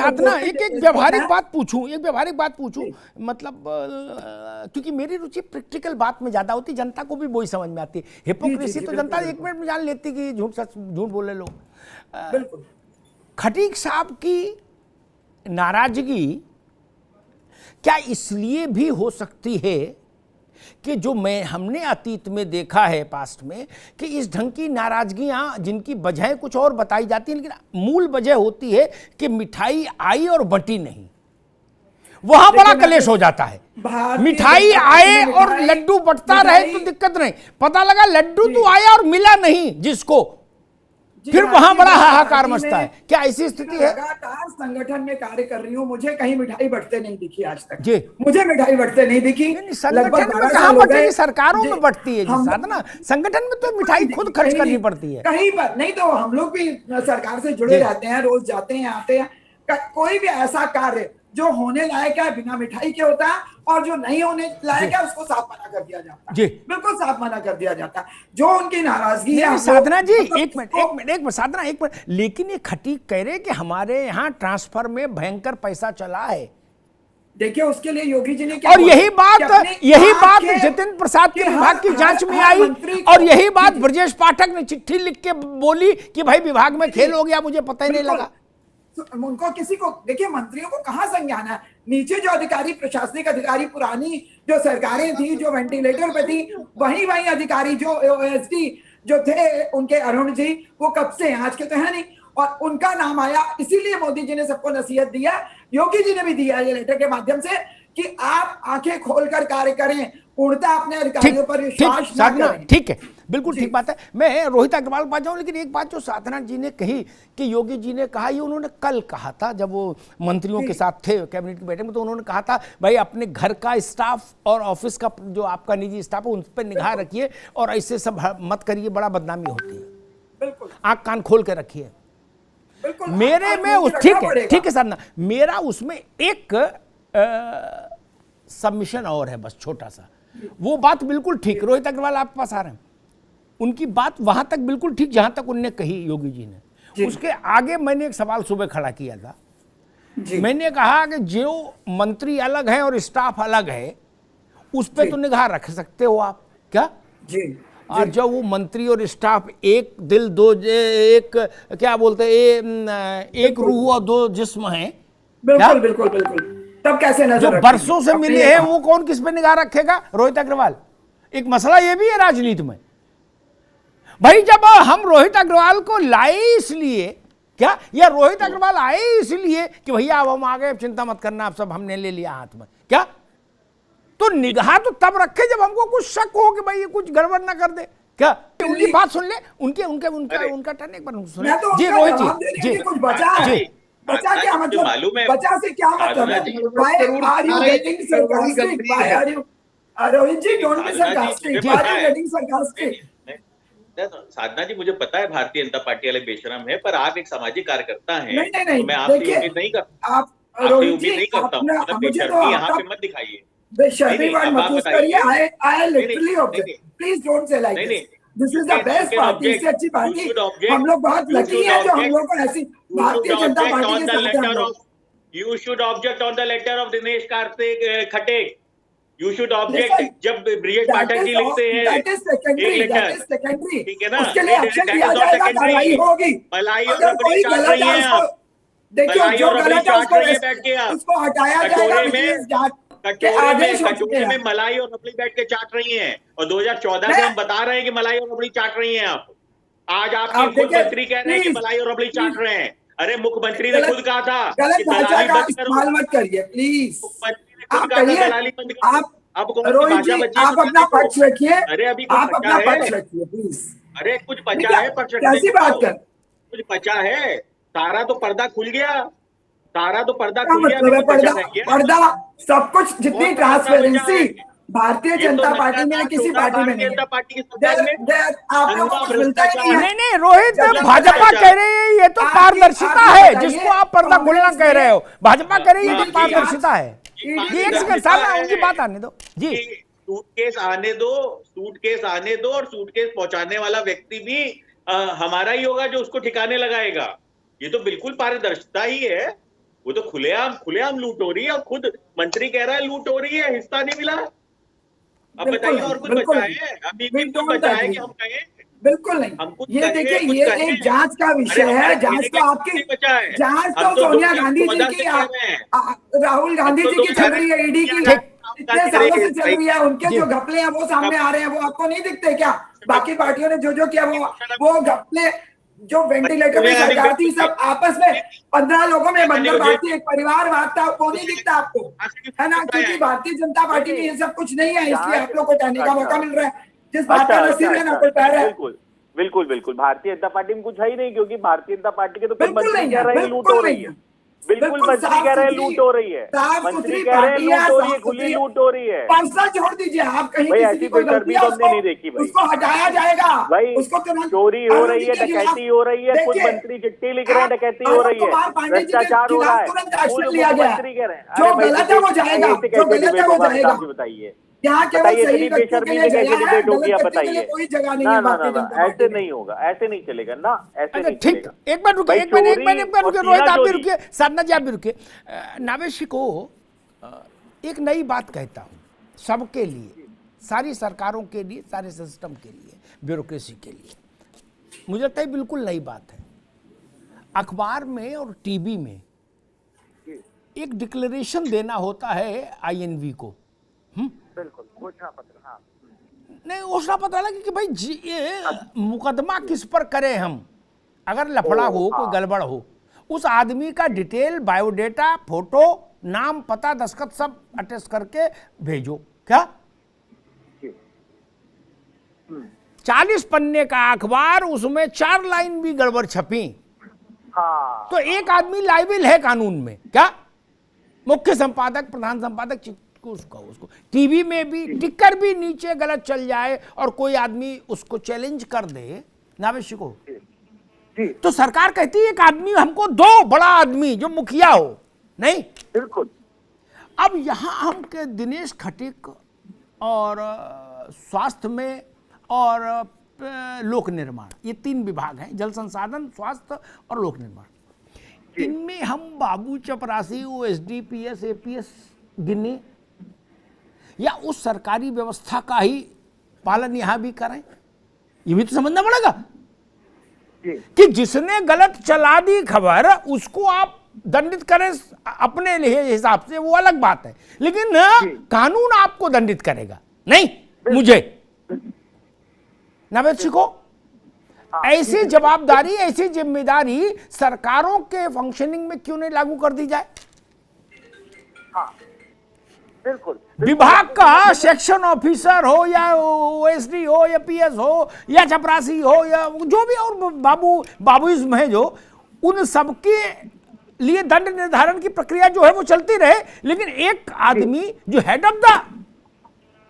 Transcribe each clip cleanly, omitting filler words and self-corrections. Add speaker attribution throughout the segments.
Speaker 1: साधना, एक व्यवहारिक बात पूछूं, मतलब क्योंकि मेरी रुचि प्रैक्टिकल बात में ज्यादा होती, जनता को भी वही समझ में आती है। हिपोक्रेसी तो जनता एक मिनट में जान लेती कि झूठ बोले लोग। खटीक साहब की नाराजगी क्या इसलिए भी हो सकती है कि जो हमने अतीत में देखा है, पास्ट में, कि इस ढंग की नाराजगियां जिनकी वजह कुछ और बताई जाती है, लेकिन मूल वजह होती है कि मिठाई आई और बंटी नहीं, वहां बड़ा कलेश हो जाता है। मिठाई आए और लड्डू बंटता रहे तो दिक्कत नहीं, पता लगा लड्डू तो आया और मिला नहीं जिसको, फिर वहां बड़ा हाहाकार मचता है। क्या ऐसी स्थिति है?
Speaker 2: लगातार संगठन में कार्य कर रही हूँ, मुझे कहीं मिठाई बंटते नहीं दिखी आज तक
Speaker 1: जी।
Speaker 2: मुझे मिठाई बंटते नहीं दिखी।
Speaker 1: संगठन में कहां बंटेगी, सरकारों में बंटती है जी साधना, संगठन में तो मिठाई खुद खर्च करनी पड़ती है।
Speaker 2: कहीं पर नहीं, तो हम लोग भी सरकार से जुड़े रहते हैं, रोज जाते हैं आते हैं। कोई भी ऐसा कार्य जो होने लायक है बिना मिठाई के होता है, और जो नहीं होने लायक है उसको साफ मना कर दिया जाता है, बिल्कुल साफ मना कर दिया जाता है। जो उनकी नाराजगी है।
Speaker 1: साधना जी एक मिनट साधना, एक मिनट, लेकिन ये खटीक कह रहे कि हमारे यहाँ ट्रांसफर में भयंकर पैसा चला है।
Speaker 2: देखिए उसके लिए योगी जी ने क्या,
Speaker 1: और यही बात जितेंद्र प्रसाद के विभाग की जांच में आई, और यही बात ब्रजेश पाठक ने चिट्ठी लिख के बोली कि भाई विभाग में खेल हो गया, मुझे पता ही नहीं लगा।
Speaker 2: उनको किसी को, देखिए मंत्रियों को कहां संज्ञान है, नीचे जो अधिकारी, प्रशासनिक अधिकारी, पुरानी जो सरकारें थी जो वेंटिलेटर पे थी, वही अधिकारी जो ओएसडी जो थे उनके अरुण जी, वो कब से हैं, आज के तो है नहीं, और उनका नाम आया, इसीलिए मोदी जी ने सबको नसीहत दिया, योगी जी ने भी दिया ये लेटर के माध्यम से कि आप आंखें खोलकर कार्य करें, पूर्णतः अपने अधिकारियों पर विश्वास न करें।
Speaker 1: ठीक है, बिल्कुल ठीक बात है। मैं रोहित अग्रवाल पास जाऊं, लेकिन एक बात जो साधना जी ने कही कि योगी जी ने कहा, ये उन्होंने कल कहा था जब वो मंत्रियों के साथ थे कैबिनेट की बैठक में, तो उन्होंने कहा था भाई अपने घर का स्टाफ और ऑफिस का जो आपका निजी स्टाफ है उन पर निगाह रखिए और ऐसे सब मत करिए, बड़ा बदनामी होती है, आंख कान खोल के रखिए। मेरे में ठीक है साधना, मेरा उसमें एक सबमिशन और है, बस छोटा सा। वो बात बिल्कुल ठीक, रोहित अग्रवाल आपके पास आ रहे हैं, उनकी बात वहां तक बिल्कुल ठीक जहां तक उनने कही योगी जी ने। उसके आगे मैंने एक सवाल सुबह खड़ा किया था, मैंने कहा कि जो मंत्री अलग है और स्टाफ अलग है उस पर तो निगाह रख सकते हो आप क्या
Speaker 2: जी,
Speaker 1: और जब वो मंत्री और स्टाफ एक दिल दो, एक क्या बोलते हैं, एक रूह और दो जिस्म हैं,
Speaker 2: बिल्कुल बिल्कुल बिल्कुल, तब कैसे नजर
Speaker 1: जो बरसों से मिले हैं वो कौन किस पे निगाह रखेगा? रोहित अग्रवाल। एक मसला ये भी है राजनीति में भाई, जब हम रोहित अग्रवाल को लाए इसलिए क्या, या रोहित अग्रवाल आए इसलिए कि भैया अब हम आ गए, चिंता मत करना, आप सब हमने ले लिया हाथ में, क्या? तो निगाह तो तब रखे जब हमको कुछ शक हो कि भाई ये कुछ गड़बड़ ना कर दे, क्या? उनकी बात सुन ले, उनका टर्न एक बार सुन ले जी। रोहित जी
Speaker 2: कुछ बचा है, बचा क्या मतलब,
Speaker 3: मालूम है
Speaker 2: बचा से क्या मतलब है? Rohit ji don't be sarcastic, why are you getting sarcastic?
Speaker 3: Sadhana ji मुझे पता है भारतीय जनता पार्टी वाले बेशरम है, पर आप एक सामाजिक कार्यकर्ता हैं,
Speaker 2: नहीं,
Speaker 3: तो मैं आपसे उम्मीद नहीं करता,
Speaker 2: आप रोहित जी
Speaker 3: बेशर्मी यहाँ पे मत दिखाइए,
Speaker 2: बेशर्मी वर्ड मत यूज करिए। I literally object, please don't say like this, this is the best party, इससे अच्छी पार्टी हम लोग बहुत लकी हैं जो हम लोग को ऐसी भारतीय जनता पार्टी के साथ हैं।
Speaker 3: You should object on the letter of Dinesh Karthik Khattek. You should object जब ब्रिजेश पाठक जी लिखते हैं एक लेटर, ठीक है ना,
Speaker 2: उसके लिए एक्शन लिया जाएगा, कार्रवाई होगी।
Speaker 3: मलाई और रबड़ी चाट रही हैं आप,
Speaker 2: देखिए जो गलत है उसको हटाया जाएगा।
Speaker 3: कटोरे में मलाई और रबड़ी बैठ के चाट रही हैं, और 2014 से हम बता रहे हैं कि मलाई और रबड़ी चाट रही हैं आप। आज आपके खुद मंत्री कह रहे हैं कि मलाई और रबड़ी चाट रहे हैं। अरे मुख्यमंत्री ने खुद कहा था
Speaker 2: गलत भाषा का इस्तेमाल मत करिए प्लीज, आप करिए, आप रोहित जी आप अपना पक्ष रखिए,
Speaker 3: अरे अभी
Speaker 2: आप अपना पक्ष रखिए प्लीज।
Speaker 3: अरे कुछ बचा है पक्ष रखने,
Speaker 2: कैसी बात कर,
Speaker 3: कुछ बचा है, सारा तो पर्दा खुल गया, सारा तो पर्दा खुल गया,
Speaker 2: पर्दा सब कुछ, जितनी ट्रांसपेरेंसी भारतीय जनता पार्टी में किसी पार्टी में नहीं है।
Speaker 1: नहीं रोहित, भाजपा कह रही है ये तो पारदर्शिता है, जिसको आप पर्दा खुलना कह रहे हो, भाजपा कह रही है ये तो पारदर्शिता है। ये एक सेकंड सामने उनकी बात आने दो जी।
Speaker 3: सूटकेस आने दो, सूटकेस आने दो, और सूटकेस पहुंचाने वाला व्यक्ति भी हमारा ही होगा जो उसको ठिकाने लगाएगा। ये तो बिल्कुल पारदर्शिता ही है। वो तो खुलेआम लूट हो रही है, और खुद मंत्री कह रहा है लूट हो रही है, हिस्सा नहीं मिला। अब बताइए और कुछ बचा है? अभी भी कुछ बचा है कि हम कहें?
Speaker 2: बिल्कुल नहीं।
Speaker 3: हम कुछ
Speaker 2: ये
Speaker 3: कहें,
Speaker 2: देखिए,
Speaker 3: कुछ
Speaker 2: ये
Speaker 3: कहें।
Speaker 2: एक जांच का विषय
Speaker 3: अरे
Speaker 2: है।
Speaker 3: हमारे
Speaker 2: जांच
Speaker 3: कहने
Speaker 2: तो
Speaker 3: का
Speaker 2: आपकी
Speaker 3: नहीं बचा है।
Speaker 2: जांच
Speaker 3: हम
Speaker 2: तो सोनिया
Speaker 3: 2014
Speaker 2: गांधी जी
Speaker 3: से
Speaker 2: की,
Speaker 3: कह रहे हैं।
Speaker 2: राहुल गांधी जी की चल रही है, ईडी की इतने सालों से चल रही है। उनके जो घपले हैं वो सामने आ रहे हैं, वो आपको नहीं दिखते क्या? बाकी पार्टियों ने जो जो किया वो घपले, जो वेंटिलेटर पे सरकार थी, सब आपस में 15 लोगों में बंदरबांट थी, एक परिवारवाद था, वो नहीं दिखता आपको, है ना? क्योंकि भारतीय जनता पार्टी में ये सब कुछ नहीं है, इसलिए आप लोग को कहने का मौका मिल रहा है। जिस बात का ना सिर है ना कोई पैर है।
Speaker 4: बिल्कुल बिल्कुल भारतीय जनता पार्टी में कुछ है ही नहीं, क्योंकि भारतीय जनता पार्टी के तो खुद
Speaker 2: बिल्कुल
Speaker 4: मंत्री
Speaker 2: नहीं
Speaker 4: कह
Speaker 2: है,
Speaker 4: रहे हैं लूट हो रही है। बिल्कुल मंत्री कह रहे हैं लूट हो रही है, मंत्री कह रहे हैं लूट हो रही है, खुली लूट हो रही है।
Speaker 2: पर्सनल छोड़ दीजिए, आप कहीं
Speaker 4: भाई
Speaker 2: किसी
Speaker 4: ऐसी
Speaker 2: की कोई
Speaker 4: बेशर्मी
Speaker 2: गलती है
Speaker 4: तो हमने नहीं देखी भाई।
Speaker 2: उसको हटाया जाएगा
Speaker 4: भाई
Speaker 2: उसको तुरंत।
Speaker 4: चोरी हो रही है, डकैती हो रही है, खुद मंत्री चिट्ठी लिख रहे हैं, डकैती हो रही है, भ्रष्टाचार हो रहा है, खुद मुख्यमंत्री कह रहे हैं।
Speaker 2: जो गलत है वो जाएगा, जो गलत है वो जाएगा।
Speaker 4: बताइए
Speaker 2: यहाँ केवल सही व्यक्तियों के लिए जगह है,
Speaker 4: डिबेट
Speaker 2: गलत
Speaker 4: होगी, आप
Speaker 2: व्यक्ति के लिए
Speaker 4: बताइए।
Speaker 2: कोई जगह नहीं
Speaker 4: ना
Speaker 2: है
Speaker 4: ना
Speaker 2: भारतीय
Speaker 4: ना
Speaker 2: जनता पार्टी
Speaker 4: ऐसे
Speaker 2: में।
Speaker 4: नहीं होगा, ऐसे नहीं चलेगा ना, ऐसे
Speaker 1: अच्छा
Speaker 4: नहीं
Speaker 1: ठीक,
Speaker 4: चलेगा।
Speaker 1: एक बार रुकिए,
Speaker 4: भाई
Speaker 1: एक बार रुकिए, रोहित आप भी
Speaker 4: चोरी।
Speaker 1: रुकिए, साधना जी आप भी रुकिए। नावेशी को एक नई बात कहता हूँ, सबके लिए, सारी सरकारों के लिए, सारे सिस्टम के लिए, ब्यूरोक्रेसी के लिए, मुझे लगता है बिल्कुल नई बात है। अखबार में और टीवी में एक डिक्लेरेशन देना होता है आईएनवी को।
Speaker 4: बिल्कुल घोषणा पत्र, हाँ
Speaker 1: नहीं, घोषणा पत्र अलग है कि भाई ये मुकदमा किस पर करें हम, अगर लफड़ा हो, कोई गड़बड़ हो, उस आदमी का डिटेल, बायोडेटा, फोटो, नाम, पता, दस्तखत सब अटैच करके भेजो। क्या 40 पन्ने का अखबार, उसमें 4 लाइन भी गड़बड़ छपी,
Speaker 4: हाँ
Speaker 1: तो एक आदमी लायबिल है कानून में। क्या मुख्य संपादक, प्रधान संपादक, उसको टीवी में भी टिकर भी नीचे गलत चल जाए और कोई आदमी उसको चैलेंज कर दे नावेशी को, तो सरकार कहती है एक आदमी हमको दो, बड़ा आदमी जो मुखिया हो। नहीं,
Speaker 4: बिल्कुल।
Speaker 1: अब यहां हम के दिनेश खटीक और स्वास्थ्य में और लोक निर्माण, ये 3 विभाग हैं, जल संसाधन, स्वास्थ्य और लोक निर्माण। इनमें हम बाबू चपरासी, OSD, APS गिने, या उस सरकारी व्यवस्था का ही पालन यहां भी करें? ये भी तो समझना पड़ेगा कि जिसने गलत चला दी खबर, उसको आप दंडित करें अपने लिए हिसाब से, वो अलग बात है, लेकिन कानून आपको दंडित करेगा नहीं। मुझे नावेशी को ऐसी जवाबदारी, ऐसी जिम्मेदारी सरकारों के फंक्शनिंग में क्यों नहीं लागू कर दी जाए?
Speaker 4: बिल्कुल।
Speaker 1: विभाग का सेक्शन ऑफिसर हो, या OSD हो, या PS हो, या चपरासी हो, या जो भी और बाबूइज्म है, जो उन सबके लिए दंड निर्धारण की प्रक्रिया जो है वो चलती रहे, लेकिन एक आदमी जो हेड ऑफ द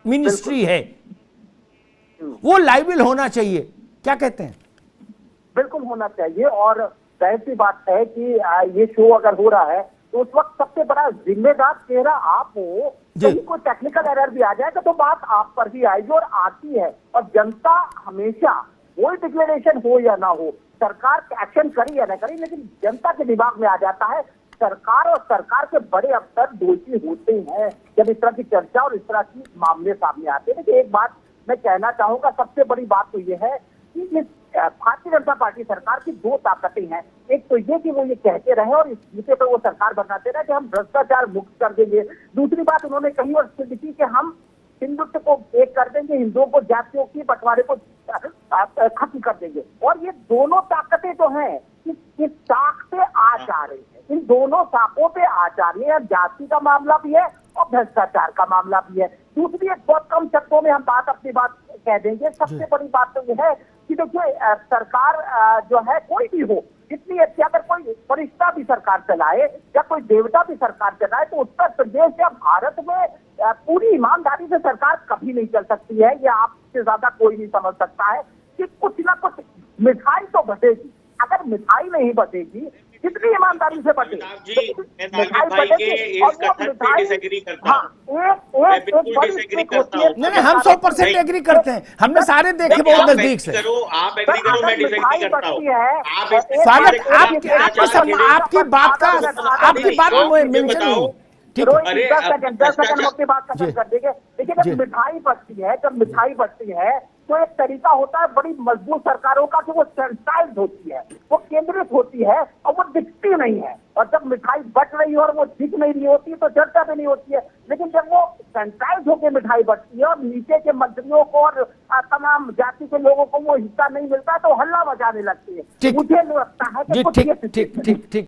Speaker 1: मिनिस्ट्री है वो लायबिल होना चाहिए। क्या कहते हैं?
Speaker 4: बिल्कुल होना चाहिए। और जाहिर सी बात है कि ये शो अगर हो रहा है तो उस वक्त सबसे बड़ा जिम्मेदार चेहरा आप हो। कहीं कोई टेक्निकल एरर भी आ जाएगा तो बात आप पर ही आएगी और आती है। और जनता हमेशा, कोई डिक्लेरेशन हो या ना हो, सरकार एक्शन करी या ना करी, लेकिन जनता के दिमाग में आ जाता है सरकार और सरकार के बड़े अफसर दोषी होते हैं जब इस तरह की चर्चा और इस तरह की मामले सामने आते हैं। लेकिन एक बात मैं कहना चाहूंगा, सबसे बड़ी बात तो ये है कि इस भारतीय जनता पार्टी सरकार की 2 ताकतें हैं। एक तो ये कि वो ये कहते रहे और इस मुद्दे पर वो सरकार बनाते रहे कि हम भ्रष्टाचार मुक्त कर देंगे। दूसरी बात उन्होंने कही और सिद्ध की कि हम हिंदुत्व को एक कर देंगे, हिंदुओं को, जातियों की बंटवारे को खत्म कर देंगे। और ये दोनों ताकतें जो हैं इस साख पे आ जा रही है, इन दोनों साखों पे आ जा रही है। जाति का मामला भी है और भ्रष्टाचार का मामला भी है। दूसरी, एक बहुत कम शब्दों में हम अपनी बात कह देंगे, सबसे बड़ी बात तो यह है कि देखिए सरकार जो है, कोई भी हो, इतनी अच्छी, अगर कोई फरिश्ता भी सरकार चलाए या कोई देवता भी सरकार चलाए, तो उत्तर प्रदेश या भारत में पूरी ईमानदारी से सरकार कभी नहीं चल सकती है। ये आपसे ज्यादा कोई नहीं समझ सकता है कि कुछ ना कुछ मिठाई तो बचेगी। अगर मिठाई नहीं बचेगी कितनी ईमानदारी से बटे।
Speaker 3: अमिताभ जी, मैं नागरिक भाई के इस कथन पे डिसएग्री करता हूं। मैं बिल्कुल डिसएग्री करता हूं।
Speaker 1: नहीं, हम 100% एग्री करते हैं, हमने सारे देखे बहुत नजदीक से।
Speaker 3: आप एग्री करो, मैं डिसएग्री करता हूँ।
Speaker 1: स्वागत, आपकी बात का, आपकी बात मेंशन नहीं। ठीक है,
Speaker 4: 10 सेकंड अपनी बात खत्म कर देंगे। देखिए, जब मिठाई बचती है तो एक तरीका होता है बड़ी मजबूत सरकारों का कि वो सेंट्रलाइज्ड होती है, वो केंद्रित होती है और वो दिखती नहीं है। और जब मिठाई बच रही है और वो दिख नहीं रही होती है तो चर्चा भी नहीं होती है। लेकिन जब वो सेंट्रलाइज होकर मिठाई बचती है और नीचे के मंत्रियों को और तमाम जाति के लोगों को वो हिस्सा नहीं मिलता है तो हल्ला मचाने लगती है। मुझे लगता है कि
Speaker 1: ठीक ठीक ठीक ठीक।